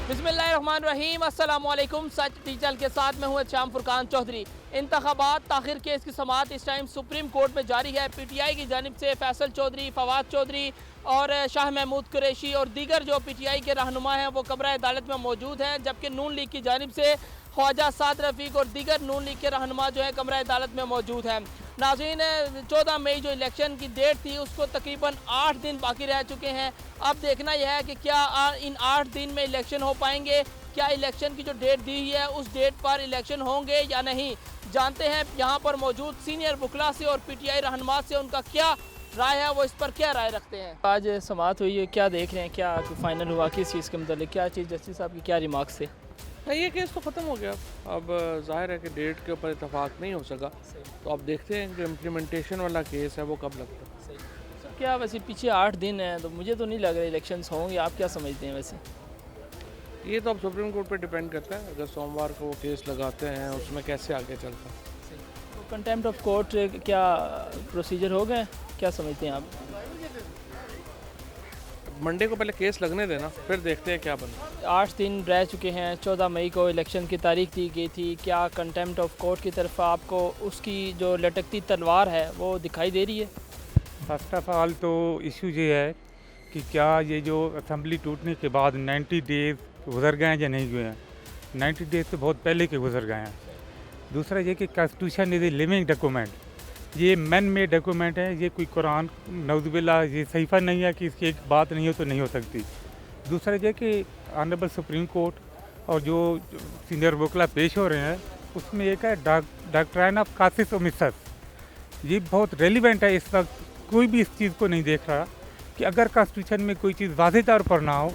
बिस्मिल्लाहिर्रहमानिर्रहीम, अस्सलामुअलैकुम। सच डिजिटल के साथ मैं हूँ शाम फुरकान चौधरी। इंतखाबात ताखिर केस की समाअत इस टाइम सुप्रीम कोर्ट में जारी है। PTI की जानिब से फैसल चौधरी, फवाद चौधरी और शाह महमूद कुरैशी और दीगर जो PTI के रहनुमा हैं वो कमरा अदालत में मौजूद हैं, जबकि नून लीग की जानिब से ख्वाजा साद रफ़ीक और दीगर नून लीग के रहनुमा जो है कमरा अदालत में मौजूद हैं। नाज़रीन, 14 मई जो इलेक्शन की डेट थी उसको तकरीबन 8 दिन बाकी रह चुके हैं। अब देखना यह है कि क्या इन 8 दिन में इलेक्शन हो पाएंगे, क्या इलेक्शन की जो डेट दी हुई है उस डेट पर इलेक्शन होंगे या नहीं। जानते हैं यहाँ पर मौजूद सीनियर वकला से और PTI रहनुमा से उनका क्या राय है, वो इस पर क्या राय रखते हैं। आज समाअत हुई है, क्या देख रहे हैं, क्या फाइनल हुआ किस चीज़ के मतलब, क्या चीज़ जस्टिस साहब की क्या रिमार्क्स थे। ये केस तो ख़त्म हो गया। अब जाहिर है कि डेट के ऊपर इतफाक़ नहीं हो सका, तो अब देखते हैं कि इम्प्लीमेंटेशन वाला केस है वो कब लगता है। सर क्या वैसे पीछे 8 दिन हैं तो मुझे तो नहीं लग रहा इलेक्शंस होंगे, आप क्या समझते हैं वैसे। ये तो अब सुप्रीम कोर्ट पे डिपेंड करता है, अगर सोमवार को वो केस लगाते हैं उसमें कैसे आगे चलता है। तो कंटेम्प्ट ऑफ कोर्ट क्या प्रोसीजर हो गए, क्या समझते हैं आप। मंडे को पहले केस लगने देना, फिर देखते हैं क्या बनता 8 दिन रह चुके हैं, 14 मई को इलेक्शन की तारीख दी गई थी। क्या कंटेम्प्ट ऑफ कोर्ट की तरफ आपको उसकी जो लटकती तलवार है वो दिखाई दे रही है। फर्स्ट ऑफ ऑल तो इशू ये है कि क्या ये जो असेंबली टूटने के बाद 90 डेज़ गुजर गए हैं या नहीं हुए हैं। 90 डेज़ तो बहुत पहले के गुजर गए हैं। दूसरा ये कि constitution is a living document, ये मैन मेड डॉक्यूमेंट है, ये कोई कुरान नौजुबिल्ला ये सहीफ़ा नहीं है कि इसकी एक बात नहीं हो तो नहीं हो सकती। दूसरा ये कि ऑनरेबल सुप्रीम कोर्ट और जो सीनियर वकला पेश हो रहे हैं उसमें एक है डॉक्ट्राइन ऑफ कासिस ओमिसस, ये बहुत रेलिवेंट है। इस वक्त कोई भी इस चीज़ को नहीं देख रहा कि अगर कॉन्स्टिट्यूशन में कोई चीज़ वाज़ेह तौर पर ना हो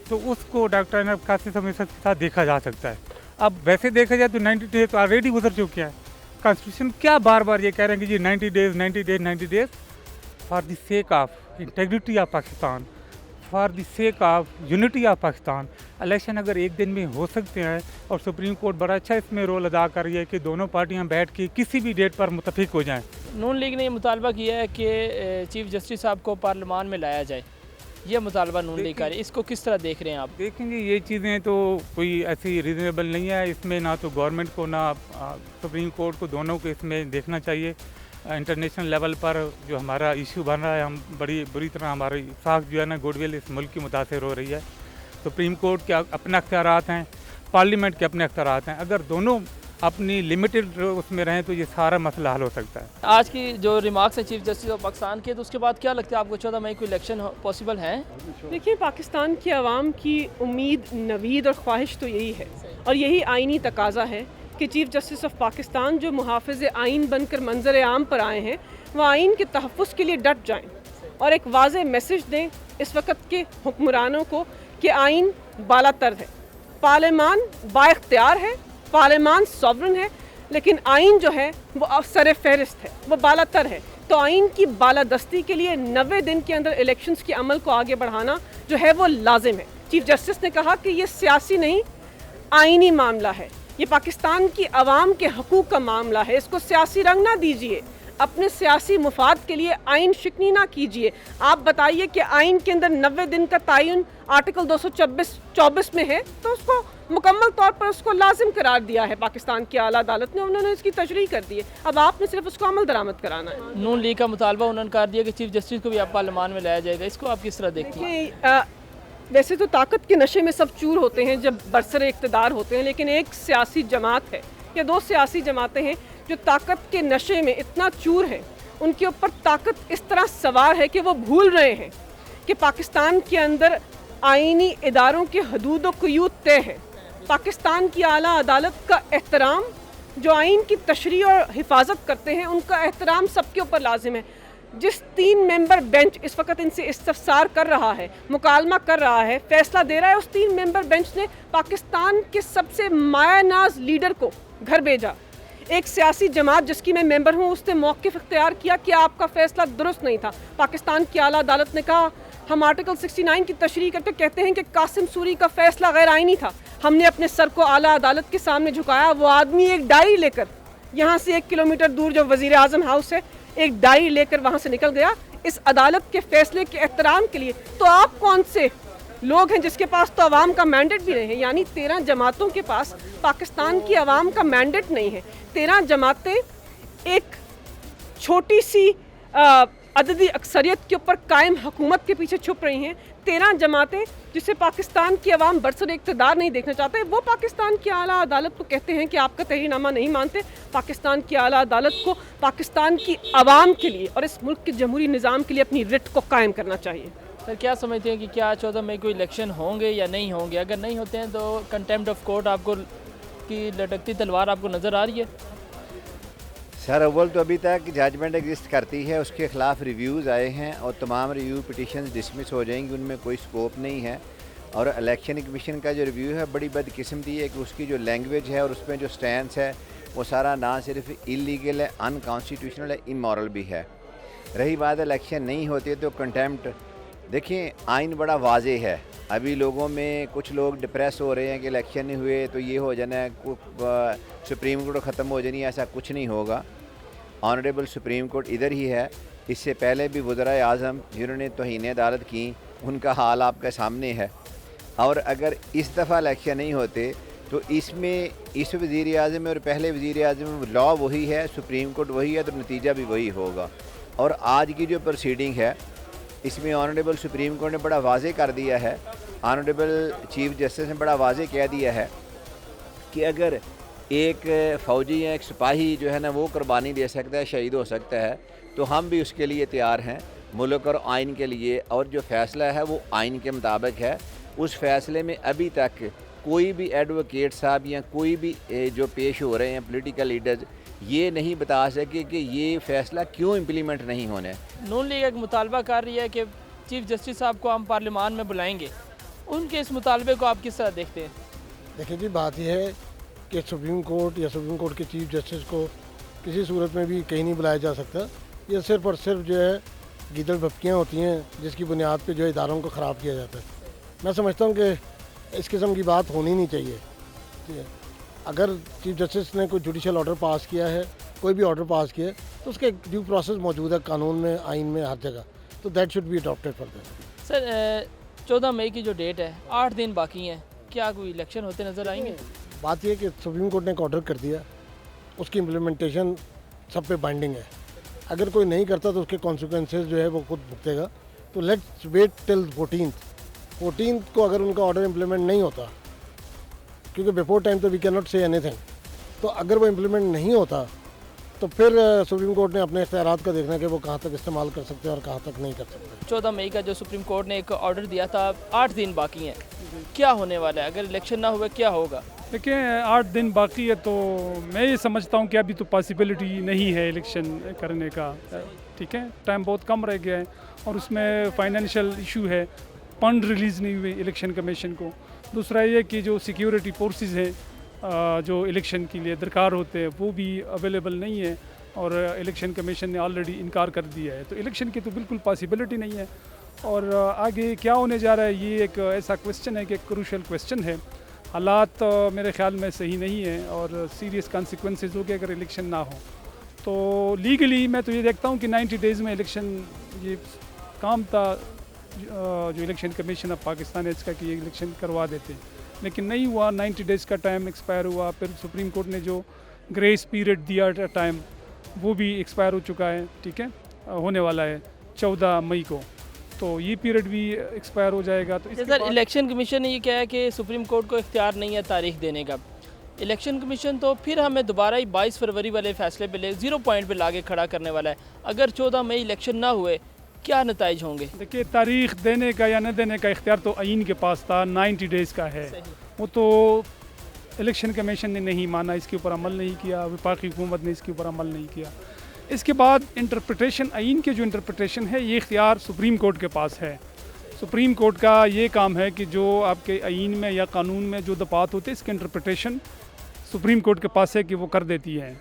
तो उसको डॉक्ट्राइन ऑफ कासिस ओमिसस के साथ देखा जा सकता है। अब वैसे देखा जाए तो 90 डेज तो ऑलरेडी गुजर चुके हैं। कॉन्स्टिट्यूशन क्या बार बार ये कह रहे हैं कि जी 90 days for the sake of integrity of Pakistan, for the sake of unity of Pakistan. Election अगर एक दिन में हो सकते हैं और सुप्रीम कोर्ट बड़ा अच्छा इसमें रोल अदा कर रही है कि दोनों पार्टियां बैठ के किसी भी डेट पर मुत्तफिक हो जाएं। नून लीग ने ये मुतालबा किया है कि चीफ जस्टिस साहब को पार्लियामान में लाया जाए, ये मुतालबा नून लीग का है, इसको किस तरह देख रहे हैं आप। देखेंगे ये चीज़ें तो कोई ऐसी रीज़नेबल नहीं है, इसमें ना तो गवर्नमेंट को ना सुप्रीम कोर्ट को, दोनों को इसमें देखना चाहिए। इंटरनेशनल लेवल पर जो हमारा इशू बन रहा है, हम बड़ी बुरी तरह हमारी साख जो है ना गुडविल इस मुल्क की मुतासर हो रही है। सुप्रीम कोर्ट के अपने अख्तियारात हैं, पार्लियामेंट के अपने अख्तियारात हैं, अगर दोनों अपनी लिमिटेड उसमें रहें तो ये सारा मसला हल हो सकता है। आज की जो रिमार्क्स है चीफ जस्टिस ऑफ पाकिस्तान के, तो उसके बाद क्या लगता है आपको 14 मई को इलेक्शन पॉसिबल है। देखिए, पाकिस्तान की आवाम की उम्मीद, नवीद और ख्वाहिश तो यही है और यही आइनी तकाजा है कि चीफ जस्टिस ऑफ पाकिस्तान जो मुहाफ़िज़ आइन बनकर मंजर आम पर आए हैं वह आइन के तहफ़्फ़ुज़ के लिए डट जाएं और एक वाज़ेह मैसेज दें इस वक्त के हुक्मरानों को कि आइन बालातर है, पार्लियामान बाइख्तियार है, पार्लियामान सॉवरन है, लेकिन आइन जो है वो सर फहरिस्त है, वो बालातर है। तो आइन की बालादस्ती के लिए 90 दिन के अंदर इलेक्शंस के अमल को आगे बढ़ाना जो है वो लाजिम है। चीफ जस्टिस ने कहा कि ये सियासी नहीं आइनी मामला है, ये पाकिस्तान की आवाम के हकूक़ का मामला है, इसको सियासी रंग ना दीजिए, अपने सियासी मुफाद के लिए आइन शिकनी ना कीजिए। आप बताइए कि आइन के अंदर 90 दिन का तयन आर्टिकल 224 में है तो उसको मुकम्मल तौर पर उसको लाजिम करार दिया है पाकिस्तान की आला अदालत ने, उन्होंने इसकी तशरीह कर दी है। अब आपने सिर्फ उसको अमल दरामद कराना है। नून लीग का मुतालबा उन्होंने कर दिया कि चीफ जस्टिस को भी आप पार्लियामान में लाया जाएगा, इसको आप किस तरह देखते हैं। वैसे तो ताकत के नशे में सब चूर होते हैं जब बरसरे इक़्तिदार होते हैं, लेकिन एक सियासी जमात है या दो सियासी जमातें हैं जो ताकत के नशे में इतना चूर है, उनके ऊपर ताकत इस तरह सवार है कि वो भूल रहे हैं कि पाकिस्तान के अंदर आइनी इदारों के हदूद व क़ुयूद तय है। पाकिस्तान की आला अदालत का एहतराम, जो आइन की तशरीह और हिफाजत करते हैं उनका एहतराम सबके ऊपर लाजिम है। जिस 3 मेंबर बेंच इस वक्त इनसे इस्तफसार कर रहा है, मुकालमा कर रहा है, फैसला दे रहा है, उस 3 मेंबर बेंच ने पाकिस्तान के सबसे मायानाज लीडर को घर भेजा। एक सियासी जमात जिसकी मैं मेंबर हूँ उसने मौक़िफ़ इख्तियार किया कि आपका फ़ैसला दुरुस्त नहीं था। पाकिस्तान की आला अदालत ने कहा हम आर्टिकल 69 की तशरीह करके कहते हैं कि कासिम सूरी का फ़ैसला गैर आइनी था। हमने अपने सर को आला अदालत के सामने झुकाया। वो आदमी एक डायरी लेकर यहाँ से 1 किलोमीटर दूर जो वज़ीर आज़म हाउस है, एक डायरी लेकर वहाँ से निकल गया इस अदालत के फ़ैसले के एहतराम के लिए। तो आप कौन से लोग हैं जिसके पास तो अवाम का मैंडेट भी नहीं है, यानी 13 जमातों के पास पाकिस्तान की अवाम का मैंडेट नहीं है। 13 जमातें एक छोटी सी अददी अक्सरियत के ऊपर कायम हुकूमत के पीछे छुप रही हैं। 13 जमातें जिसे पाकिस्तान की अवाम बरसर इक़्तिदार नहीं देखना चाहते, वो पाकिस्तान की आला अदालत को कहते हैं कि आपका तहरीरनामा नहीं मानते। पाकिस्तान की आला अदालत को पाकिस्तान की अवाम के लिए और इस मुल्क के जमहूरी निज़ाम के लिए अपनी रिट को कायम करना चाहिए। सर क्या समझते हैं कि क्या 14 मई को इलेक्शन होंगे या नहीं होंगे? अगर नहीं होते हैं तो कंटेम्प्ट ऑफ कोर्ट आपको की लटकती तलवार आपको नज़र आ रही है? सर अव्वल तो अभी तक जजमेंट एग्जिस्ट करती है, उसके ख़िलाफ़ रिव्यूज़ आए हैं और तमाम रिव्यू पिटिशन्स डिसमिस हो जाएंगी, उनमें कोई स्कोप नहीं है। और इलेक्शन कमीशन का जो रिव्यू है बड़ी बदकिस्मती है कि उसकी जो लैंग्वेज है और उसमें जो स्टैंड है वो सारा ना सिर्फ इलीगल है, अनकॉन्स्टिट्यूशनल है, इमोरल भी है। रही बात इलेक्शन नहीं होती तो कंटेम्प्ट, देखिए आइन बड़ा वाजे है। अभी लोगों में कुछ लोग डिप्रेस हो रहे हैं कि इलेक्शन नहीं हुए तो ये हो जाना है, सुप्रीम कोर्ट ख़त्म हो जानी है, ऐसा कुछ नहीं होगा। ऑनरेबल सुप्रीम कोर्ट इधर ही है। इससे पहले भी वज़राए आज़म जिन्होंने तौहीन अदालत की, उनका हाल आपके सामने है। और अगर इस दफ़ा इलेक्शन नहीं होते तो इसमें इस वज़ीर आज़म और पहले वज़ीर आज़म में लॉ वही है, सुप्रीम कोर्ट वही है, तो नतीजा भी वही होगा। और आज की जो प्रोसीडिंग है इसमें ऑनरेबल सुप्रीम कोर्ट ने बड़ा वाज़े कर दिया है, ऑनरेबल चीफ जस्टिस ने बड़ा वाज़े कह दिया है कि अगर एक फ़ौजी या एक सिपाही जो है ना वो कुर्बानी दे सकता है, शहीद हो सकता है, तो हम भी उसके लिए तैयार हैं मुल्क और आइन के लिए। और जो फ़ैसला है वो आइन के मुताबिक है। उस फ़ैसले में अभी तक कोई भी एडवोकेट साहब या कोई भी जो पेश हो रहे हैं पॉलिटिकल लीडर्स ये नहीं बता सके कि ये फ़ैसला क्यों इम्प्लीमेंट नहीं होने। नून लीग एक मुतालबा कर रही है कि चीफ जस्टिस साहब को हम पार्लियामान में बुलाएंगे, उनके इस मुतालबे को आप किस तरह देखते हैं? देखिए जी, बात यह है कि सुप्रीम कोर्ट या सुप्रीम कोर्ट के चीफ जस्टिस को किसी सूरत में भी कहीं नहीं बुलाया जा सकता। ये सिर्फ और सिर्फ जो है गीदड़ भपकियाँ होती हैं जिसकी बुनियाद पे जो इदारों को ख़राब किया जाता है। मैं समझता हूँ कि इस किस्म की बात होनी नहीं चाहिए। ठीक है, अगर चीफ जस्टिस ने कोई जुडिशल ऑर्डर पास किया है, कोई भी ऑर्डर पास किया है, तो उसका एक ड्यू प्रोसेस मौजूद है कानून में, आइन में, हर जगह। तो that should be adopted for that. Sir 14 मई की जो डेट है, 8 दिन बाकी हैं, क्या कोई इलेक्शन होते नज़र आएंगे? बात यह कि सुप्रीम कोर्ट ने एक ऑर्डर कर दिया, उसकी इम्प्लीमेंटेशन सब पे बाइंडिंग है। अगर कोई नहीं करता तो उसके कॉन्सिक्वेंसेस जो है वो खुद भुगतेगा। तो लेट्स वेट टिल 14th को अगर उनका ऑर्डर इम्प्लीमेंट नहीं होता, क्योंकि बिफोर टाइम तो we can not say anything, तो अगर वो इम्प्लीमेंट नहीं होता तो फिर सुप्रीम कोर्ट ने अपने इख्तियारात का देखना कि वो कहाँ तक इस्तेमाल कर सकते हैं और कहाँ तक नहीं कर सकते। 14 मई का जो सुप्रीम कोर्ट ने एक ऑर्डर दिया था, 8 दिन बाकी हैं, क्या होने वाला है? अगर इलेक्शन ना हुए क्या होगा? देखिए 8 दिन बाकी है, तो मैं ये समझता हूँ कि अभी तो पॉसिबिलिटी नहीं है इलेक्शन करने का। ठीक है, टाइम बहुत कम रह गया है और उसमें फाइनेंशियल इशू है, फंड रिलीज़ नहीं हुए इलेक्शन कमीशन को। दूसरा ये कि जो सिक्योरिटी फोर्सेस हैं जो इलेक्शन के लिए दरकार होते हैं वो भी अवेलेबल नहीं है और इलेक्शन कमीशन ने ऑलरेडी इनकार कर दिया है। तो इलेक्शन की तो बिल्कुल पॉसिबिलिटी नहीं है। और आगे क्या होने जा रहा है ये एक ऐसा क्वेश्चन है कि क्रूशल क्वेश्चन है। हालात मेरे ख्याल में सही नहीं है और सीरियस कॉन्सिक्वेंसेस हो गए अगर इलेक्शन ना हो। तो लीगली मैं तो ये देखता हूँ कि 90 डेज़ में इलेक्शन ये काम था जो इलेक्शन कमीशन ऑफ पाकिस्तान है इसका कि ये इलेक्शन करवा देते, लेकिन नहीं हुआ। 90 डेज़ का टाइम एक्सपायर हुआ। फिर सुप्रीम कोर्ट ने जो ग्रेस पीरियड दिया टाइम वो भी एक्सपायर हो चुका है। ठीक है, होने वाला है 14 मई को, तो ये पीरियड भी एक्सपायर हो जाएगा। तो सर इलेक्शन कमीशन ने ये कहा है कि सुप्रीम कोर्ट को इख्तियार नहीं है तारीख देने का। इलेक्शन कमीशन तो फिर हमें दोबारा ही 22 फरवरी वाले फैसले पे ले 0 पॉइंट पे लाके खड़ा करने वाला है। अगर 14 मई इलेक्शन ना हुए क्या नताइज होंगे? देखिए तारीख देने का या न देने का इख्तियार तो आइन के पास था, 90 डेज़ का है। वो तो इलेक्शन कमीशन ने नहीं माना, इसके ऊपर अमल नहीं किया, वफाकी हुकूमत ने इसके ऊपर अमल नहीं किया। इसके बाद इंटरप्रिटेशन, आइन के जो इंटरप्रिटेशन है ये इख्तियार सुप्रीम कोर्ट के पास है। सुप्रीम कोर्ट का ये काम है कि जो आपके आइन में या कानून में जो दफात होते हैं इसके इंटरप्रिटेशन सुप्रीम कोर्ट के पास है कि वो कर देती है।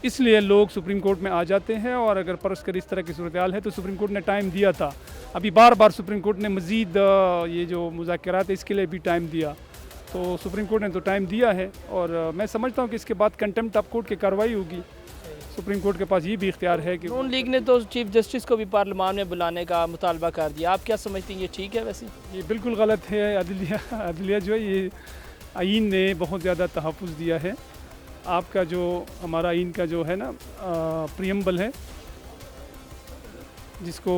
इसलिए लोग सुप्रीम कोर्ट में आ जाते हैं और अगर परस कर इस तरह की सूरत हाल है तो सुप्रीम कोर्ट ने टाइम दिया था। अभी बार बार सुप्रीम कोर्ट ने मज़ीद ये जो मुज़ाकरात है इसके लिए भी टाइम दिया, तो सुप्रीम कोर्ट ने तो टाइम दिया है और मैं समझता हूँ कि इसके बाद कंटेम्प्ट ऑफ कोर्ट की कार्रवाई होगी। सुप्रीम कोर्ट के पास ये भी इख्तियार है कि नून लीग ने तो चीफ जस्टिस को भी पार्लियामान में बुलाने का मुतालबा कर दिया, आप क्या समझती हैं ये ठीक है? वैसे ये बिल्कुल गलत है। अदलिया जो है ये आइन ने बहुत ज़्यादा तहफ़्फ़ुज़ दिया है। आपका जो हमारा आइन का जो है ना प्रियम्बल है, जिसको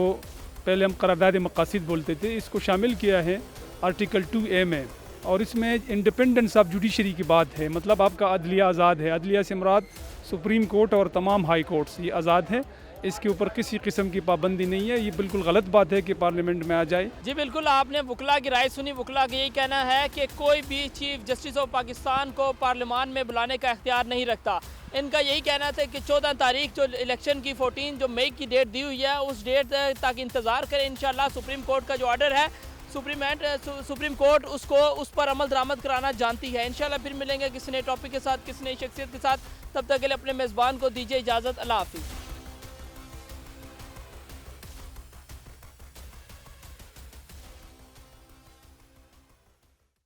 पहले हम करारदाद मकासिद बोलते थे, इसको शामिल किया है आर्टिकल 2A में, और इसमें इंडिपेंडेंस ऑफ जुडिशरी की बात है। मतलब आपका अदलिया आज़ाद है। अदलिया से मुराद सुप्रीम कोर्ट और तमाम हाई कोर्ट्स ये आज़ाद है, इसके ऊपर किसी किस्म की पाबंदी नहीं है। ये बिल्कुल गलत बात है कि पार्लियामेंट में आ जाए। जी बिल्कुल, आपने वकला की राय सुनी। वकला का यही कहना है कि कोई भी चीफ जस्टिस ऑफ पाकिस्तान को पार्लियामान में बुलाने का इख्तियार नहीं रखता। इनका यही कहना था कि 14 तारीख जो इलेक्शन की 14 जो मई की डेट दी हुई है, उस डेट तक इंतज़ार करें। इंशाल्लाह सुप्रीम कोर्ट का जो ऑर्डर है, सुप्रीम कोर्ट उसको उस पर अमल दरामद कराना जानती है। इंशाल्लाह फिर मिलेंगे किसी नए टॉपिक के साथ, किसी नई शख्सियत के साथ। तब तक के लिए अपने मेज़बान को दीजिए इजाज़त। अल्लाह हाफ़िज़।